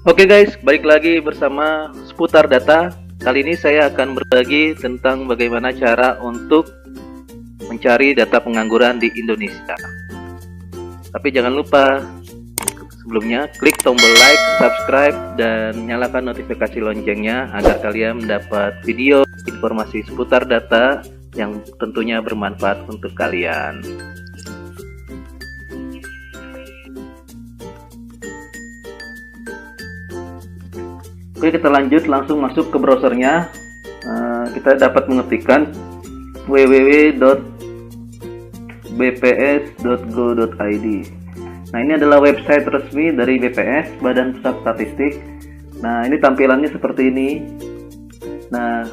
Oke guys, balik lagi bersama seputar data. Kali ini saya akan berbagi tentang bagaimana cara untuk mencari data pengangguran di Indonesia. Tapi jangan lupa sebelumnya klik tombol like, subscribe, dan nyalakan notifikasi loncengnya agar kalian mendapat video informasi seputar data yang tentunya bermanfaat untuk kalian. Oke, kita lanjut langsung masuk ke browsernya. Kita dapat mengetikkan www.bps.go.id. Nah, ini adalah website resmi dari BPS, Badan Pusat Statistik. Nah, ini tampilannya seperti ini. Nah,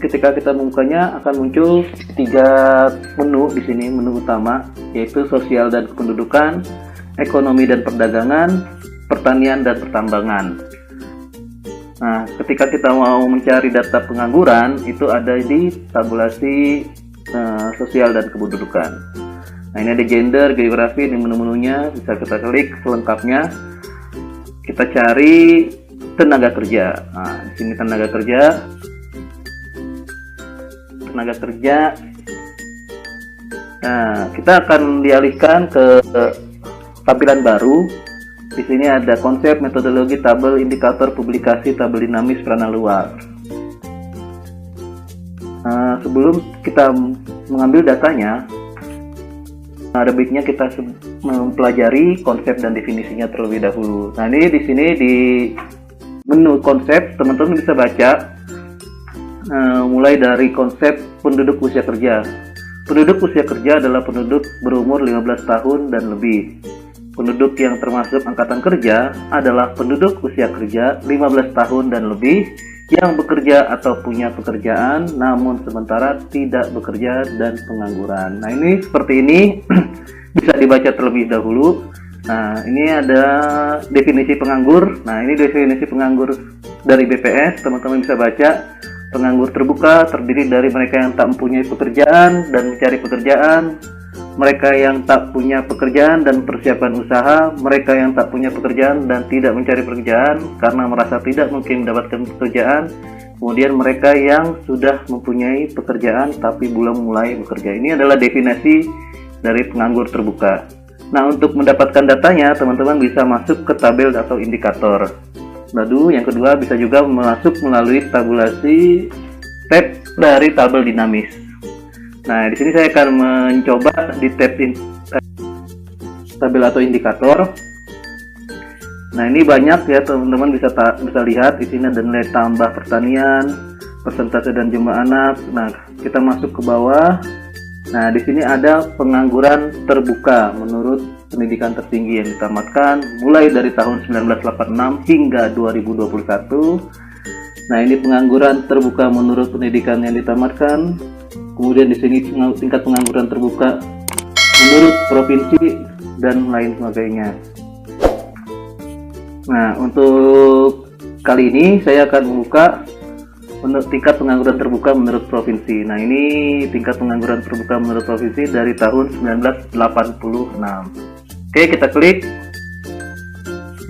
ketika kita membukanya akan muncul 3 menu di sini, menu utama yaitu sosial dan kependudukan, ekonomi dan perdagangan, pertanian dan pertambangan. Nah, ketika kita mau mencari data pengangguran itu ada di tabulasi sosial dan kependudukan. Nah, ini ada gender, geografi, ini menu-menunya, bisa kita klik selengkapnya. Kita cari tenaga kerja. Nah, di sini tenaga kerja. Nah, kita akan dialihkan ke tampilan baru. Di sini ada konsep, metodologi, tabel, indikator, publikasi, tabel dinamis, peranan luar. Sebelum kita mengambil datanya, ada baiknya kita mempelajari konsep dan definisinya terlebih dahulu. Nah, ini di sini di menu konsep, teman-teman bisa baca mulai dari konsep penduduk usia kerja. Penduduk usia kerja adalah penduduk berumur 15 tahun dan lebih. Penduduk yang termasuk angkatan kerja adalah penduduk usia kerja 15 tahun dan lebih yang bekerja atau punya pekerjaan namun sementara tidak bekerja dan pengangguran. Nah, ini seperti ini bisa dibaca terlebih dahulu. Nah, ini ada definisi penganggur. Nah, ini definisi penganggur dari BPS, teman-teman bisa baca. Penganggur terbuka terdiri dari mereka yang tak mempunyai pekerjaan dan mencari pekerjaan, mereka yang tak punya pekerjaan dan persiapan usaha, mereka yang tak punya pekerjaan dan tidak mencari pekerjaan karena merasa tidak mungkin mendapatkan pekerjaan, kemudian mereka yang sudah mempunyai pekerjaan tapi belum mulai bekerja. Ini adalah definisi dari penganggur terbuka. Nah, untuk mendapatkan datanya, teman-teman bisa masuk ke tabel atau indikator. Lalu yang kedua bisa juga masuk melalui tabulasi tab dari tabel dinamis. Nah, di sini saya akan mencoba di tab tabel atau indikator. Nah, ini banyak ya teman-teman bisa lihat di sini ada nilai tambah pertanian, persentase dan jumlah anak. Nah, kita masuk ke bawah. Nah, di sini ada pengangguran terbuka menurut pendidikan tertinggi yang ditamatkan mulai dari tahun 1986 hingga 2021. Nah, ini pengangguran terbuka menurut pendidikan yang ditamatkan. Kemudian di sini tingkat pengangguran terbuka menurut provinsi dan lain sebagainya. Nah, untuk kali ini saya akan membuka untuk tingkat pengangguran terbuka menurut provinsi. Nah, ini tingkat pengangguran terbuka menurut provinsi dari tahun 1986. Oke, kita klik.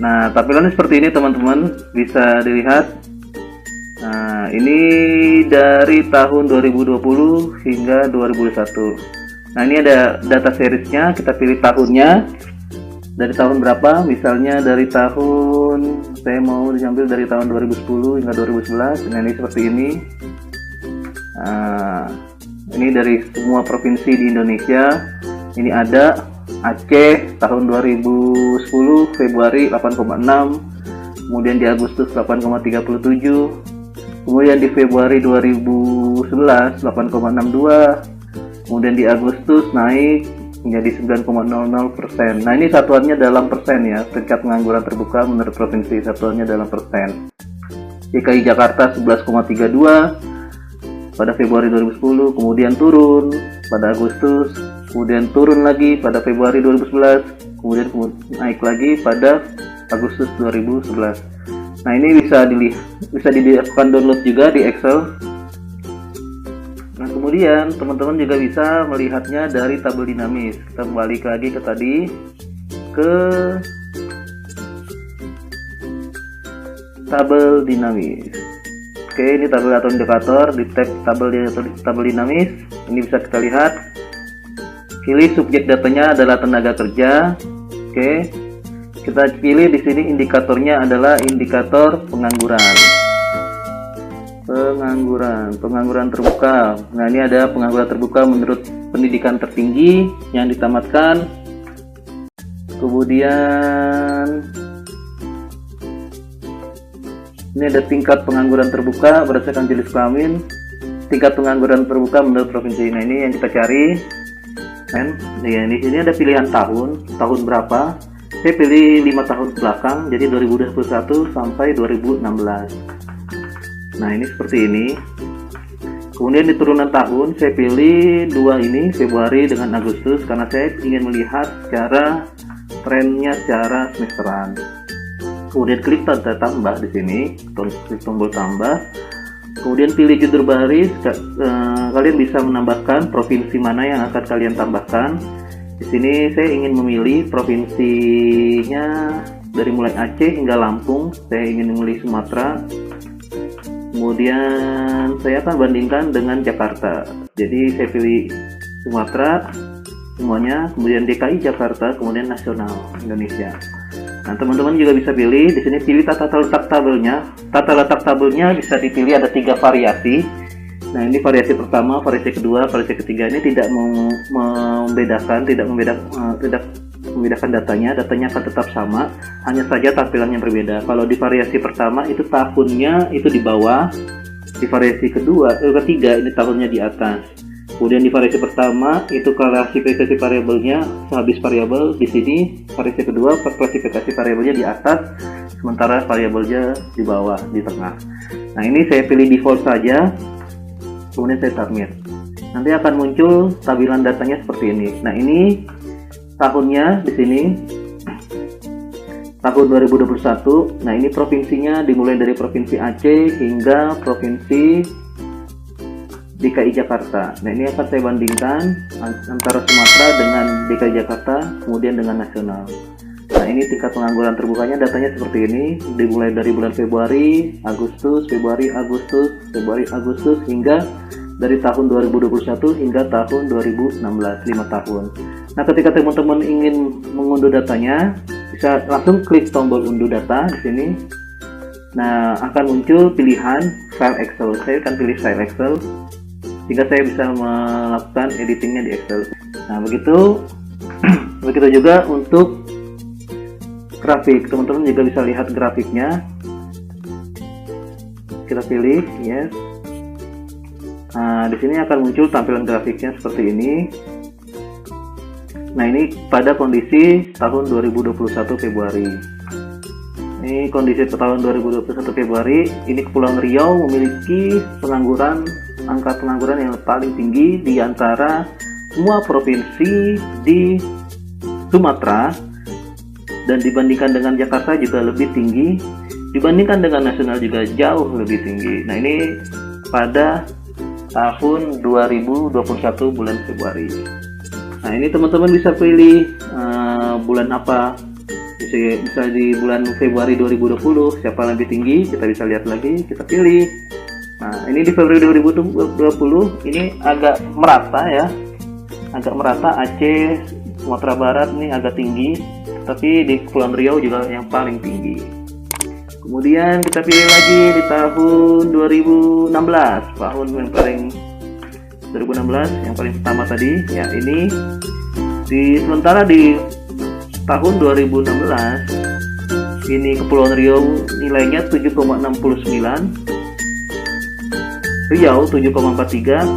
Nah, tampilannya seperti ini teman-teman, bisa dilihat. Nah, ini dari tahun 2020 hingga 2021. Nah, ini ada data seriesnya, kita pilih tahunnya. Dari tahun berapa? Misalnya dari tahun, saya mau diambil dari tahun 2010 hingga 2011. Nah, ini seperti ini. Nah, ini dari semua provinsi di Indonesia. Ini ada Aceh tahun 2010 Februari 8,6, kemudian di Agustus 8,37, kemudian di Februari 2011 8,62, kemudian di Agustus naik menjadi 9,00%. Nah, ini satuannya dalam persen ya, tingkat pengangguran terbuka menurut provinsi, satuannya dalam persen. DKI Jakarta 11,32 pada Februari 2010, kemudian turun pada Agustus, kemudian turun lagi pada Februari 2011, kemudian naik lagi pada Agustus 2011. Nah, ini bisa dilakukan download juga di Excel. Nah, kemudian teman-teman juga bisa melihatnya dari tabel dinamis. Kita balik lagi ke tadi, ke tabel dinamis. Oke, ini tabel atau indikator. Di tab tabel dinamis ini bisa kita lihat. Pilih subjek datanya adalah tenaga kerja. Oke, kita pilih di sini indikatornya adalah indikator pengangguran. Pengangguran terbuka. Nah, ini ada pengangguran terbuka menurut pendidikan tertinggi yang ditamatkan. Kemudian ini ada tingkat pengangguran terbuka berdasarkan jenis kelamin. Tingkat pengangguran terbuka menurut provinsi. Nah, ini yang kita cari. Kan? Nah, di sini ada pilihan tahun berapa? Saya pilih 5 tahun ke belakang, jadi 2021 sampai 2016. Nah, ini seperti ini. Kemudian di turunan tahun saya pilih 2 ini, Februari dengan Agustus, karena saya ingin melihat secara trennya secara semesteran. Kemudian klik tanda tambah di sini, klik tombol tambah. Kemudian pilih judul baris. Kalian bisa menambahkan provinsi mana yang akan kalian tambahkan. Di sini saya ingin memilih provinsinya dari mulai Aceh hingga Lampung. Saya ingin memilih Sumatera. Kemudian saya akan bandingkan dengan Jakarta. Jadi saya pilih Sumatera semuanya, kemudian DKI Jakarta, kemudian nasional Indonesia. Nah, teman-teman juga bisa pilih di sini, pilih tata letak tabelnya. Tata letak tabelnya bisa dipilih ada 3 variasi. Nah, ini variasi pertama, variasi kedua, variasi ketiga. Ini tidak membedakan datanya. Datanya akan tetap sama, hanya saja tampilannya berbeda. Kalau di variasi pertama itu tahunnya itu di bawah, di variasi ketiga ini tahunnya di atas. Kemudian di variasi pertama itu klasifikasi variabelnya sehabis variabel, di sini variasi kedua klasifikasi variabelnya di atas, sementara variabelnya di bawah, di tengah. Nah, ini saya pilih default saja, kemudian saya submit. Nanti akan muncul tampilan datanya seperti ini. Nah, ini tahunnya di sini tahun 2021. Nah, ini provinsinya dimulai dari provinsi Aceh hingga provinsi DKI Jakarta. Nah, ini akan saya bandingkan antara Sumatera dengan DKI Jakarta, kemudian dengan nasional. Nah, ini tingkat pengangguran terbukanya, datanya seperti ini, dimulai dari bulan Februari, Agustus, hingga dari tahun 2021 hingga tahun 2016, 5 tahun. Nah, ketika teman-teman ingin mengunduh datanya, bisa langsung klik tombol unduh data di sini. Nah, akan muncul pilihan file Excel. Saya akan pilih file Excel, sehingga saya bisa melakukan editingnya di Excel. Nah, begitu juga untuk grafik. Teman-teman juga bisa lihat grafiknya. Kita pilih yes. Nah, di sini akan muncul tampilan grafiknya seperti ini. Nah, ini pada kondisi tahun 2021 Februari. Ini kondisi tahun 2021 Februari. Ini Kepulauan Riau memiliki angka pengangguran yang paling tinggi di antara semua provinsi di Sumatera, dan dibandingkan dengan Jakarta juga lebih tinggi, dibandingkan dengan nasional juga jauh lebih tinggi. Nah, ini pada tahun 2021 bulan Februari. Nah, ini teman-teman bisa pilih bulan apa. Bisa di bulan Februari 2020 siapa lebih tinggi, kita bisa lihat lagi, kita pilih. Nah, ini di Februari 2020 ini agak merata ya, Aceh, Sumatera Barat ini agak tinggi, tapi di Kepulauan Riau juga yang paling tinggi. Kemudian kita pilih lagi di tahun 2016, yang paling pertama tadi ya. Ini sementara di tahun 2016 ini Kepulauan Riau nilainya 7,69, Riau 7,43,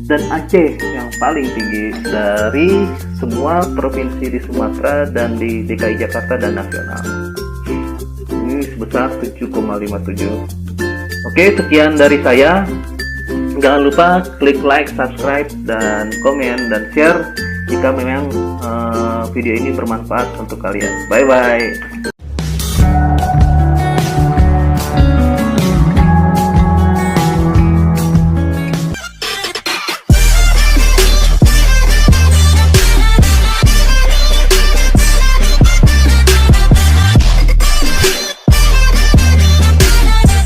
dan Aceh yang paling tinggi dari semua provinsi di Sumatera dan di DKI Jakarta dan nasional. Ini sebesar 7,57. Oke, sekian dari saya. Jangan lupa klik like, subscribe, dan komen dan share jika memang video ini bermanfaat untuk kalian. Bye bye.